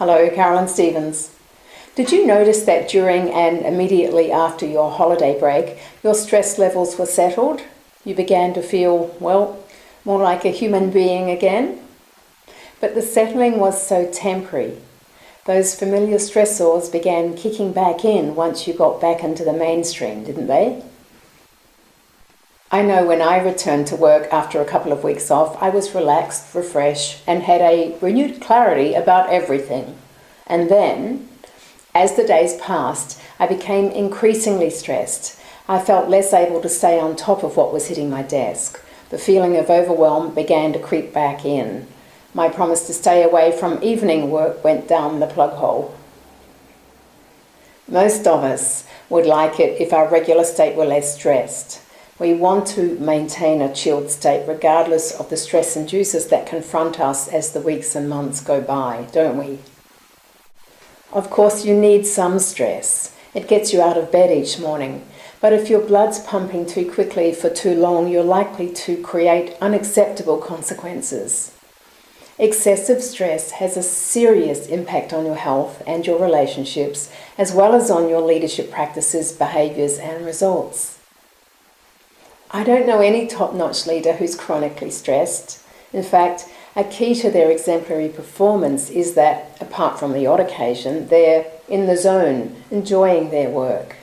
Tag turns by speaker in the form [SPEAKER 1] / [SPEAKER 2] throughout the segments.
[SPEAKER 1] Hello, Carolyn Stevens. Did you notice that during and immediately after your holiday break, your stress levels were settled? You began to feel, well, more like a human being again? But the settling was so temporary. Those familiar stressors began kicking back in once you got back into the mainstream, didn't they? I know when I returned to work after a couple of weeks off, I was relaxed, refreshed, and had a renewed clarity about everything. And then, as the days passed, I became increasingly stressed. I felt less able to stay on top of what was hitting my desk. The feeling of overwhelm began to creep back in. My promise to stay away from evening work went down the plug hole. Most of us would like it if our regular state were less stressed. We want to maintain a chilled state regardless of the stress inducers that confront us as the weeks and months go by, don't we? Of course, you need some stress. It gets you out of bed each morning. But if your blood's pumping too quickly for too long, you're likely to create unacceptable consequences. Excessive stress has a serious impact on your health and your relationships, as well as on your leadership practices, behaviours and results. I don't know any top-notch leader who's chronically stressed. In fact, a key to their exemplary performance is that, apart from the odd occasion, they're in the zone, enjoying their work.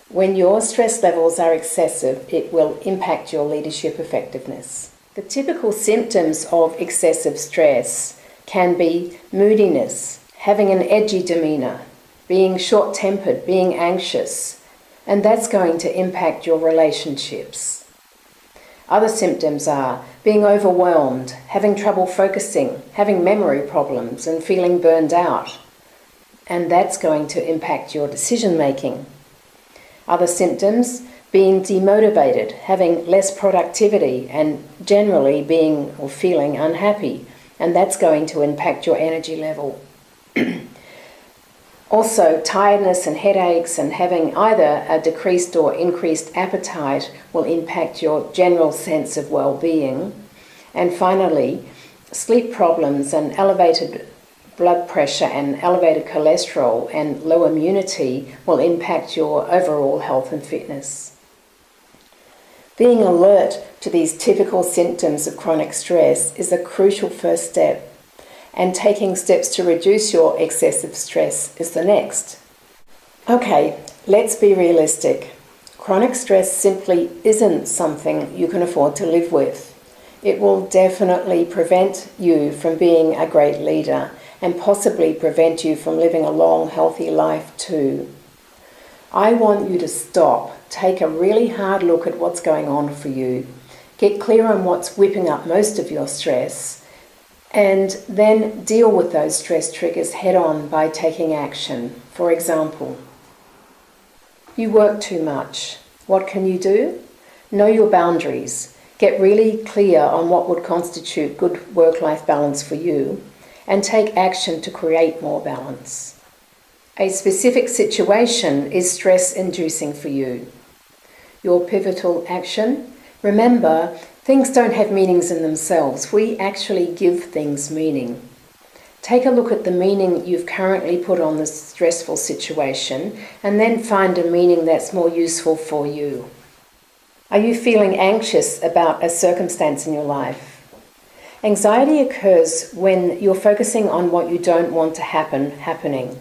[SPEAKER 1] When your stress levels are excessive, it will impact your leadership effectiveness. The typical symptoms of excessive stress can be moodiness, having an edgy demeanour, being short-tempered, being anxious, and that's going to impact your relationships. Other symptoms are being overwhelmed, having trouble focusing, having memory problems and feeling burned out, and that's going to impact your decision-making. Other symptoms, being demotivated, having less productivity and generally being or feeling unhappy, and that's going to impact your energy level. Also, tiredness and headaches and having either a decreased or increased appetite will impact your general sense of well-being. And finally, sleep problems and elevated blood pressure and elevated cholesterol and low immunity will impact your overall health and fitness. Being alert to these typical symptoms of chronic stress is a crucial first step, and taking steps to reduce your excessive stress is the next. Okay, let's be realistic. Chronic stress simply isn't something you can afford to live with. It will definitely prevent you from being a great leader and possibly prevent you from living a long, healthy life too. I want you to stop, take a really hard look at what's going on for you, get clear on what's whipping up most of your stress, and then deal with those stress triggers head on by taking action. For example, you work too much. What can you do? Know your boundaries. Get really clear on what would constitute good work-life balance for you, and take action to create more balance. A specific situation is stress-inducing for you. Your pivotal action? Remember, things don't have meanings in themselves. We actually give things meaning. Take a look at the meaning you've currently put on the stressful situation and then find a meaning that's more useful for you. Are you feeling anxious about a circumstance in your life? Anxiety occurs when you're focusing on what you don't want to happening.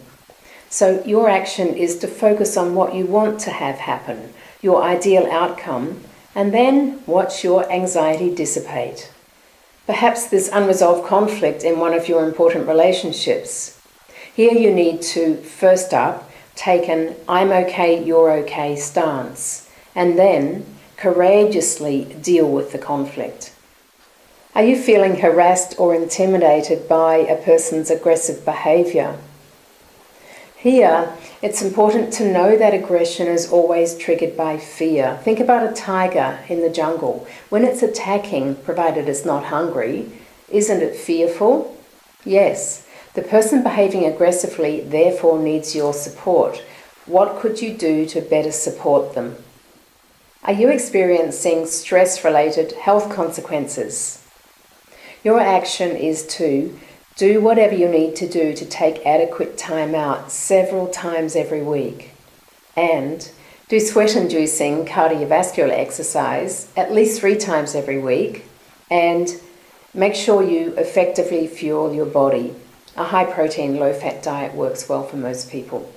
[SPEAKER 1] So your action is to focus on what you want to have happen, your ideal outcome, and then watch your anxiety dissipate. Perhaps there's unresolved conflict in one of your important relationships. Here you need to, first up, take an I'm okay, you're okay stance, and then courageously deal with the conflict. Are you feeling harassed or intimidated by a person's aggressive behaviour? Here, it's important to know that aggression is always triggered by fear. Think about a tiger in the jungle. When it's attacking, provided it's not hungry, isn't it fearful? Yes. The person behaving aggressively therefore needs your support. What could you do to better support them? Are you experiencing stress-related health consequences? Your action is to Do whatever you need to do to take adequate time out several times every week. And do sweat-inducing cardiovascular exercise at least 3 times every week. And make sure you effectively fuel your body. A high-protein, low-fat diet works well for most people.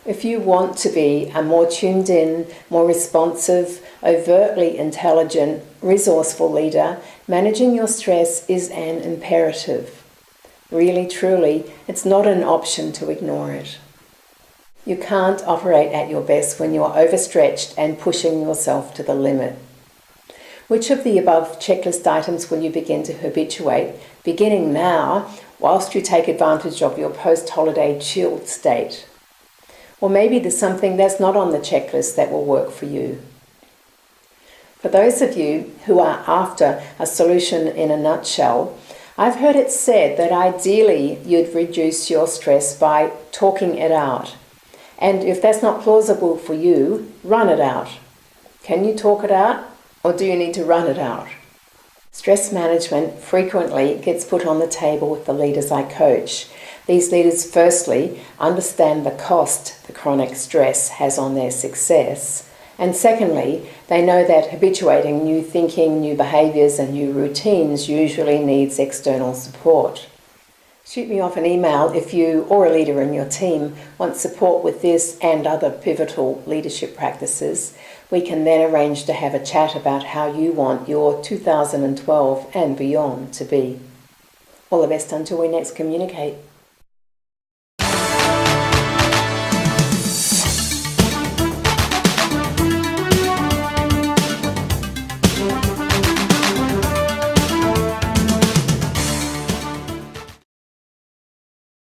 [SPEAKER 1] If you want to be a more tuned in, more responsive, overtly intelligent, resourceful leader, managing your stress is an imperative. Really, truly, it's not an option to ignore it. You can't operate at your best when you're overstretched and pushing yourself to the limit. Which of the above checklist items will you begin to habituate, beginning now, whilst you take advantage of your post-holiday chilled state? Or maybe there's something that's not on the checklist that will work for you. For those of you who are after a solution in a nutshell, I've heard it said that ideally you'd reduce your stress by talking it out. And if that's not plausible for you, run it out. Can you talk it out, or do you need to run it out? Stress management frequently gets put on the table with the leaders I coach. These leaders firstly understand the cost the chronic stress has on their success, and secondly, they know that habituating new thinking, new behaviours and new routines usually needs external support. Shoot me off an email if you or a leader in your team want support with this and other pivotal leadership practices. We can then arrange to have a chat about how you want your 2012 and beyond to be. All the best until we next communicate.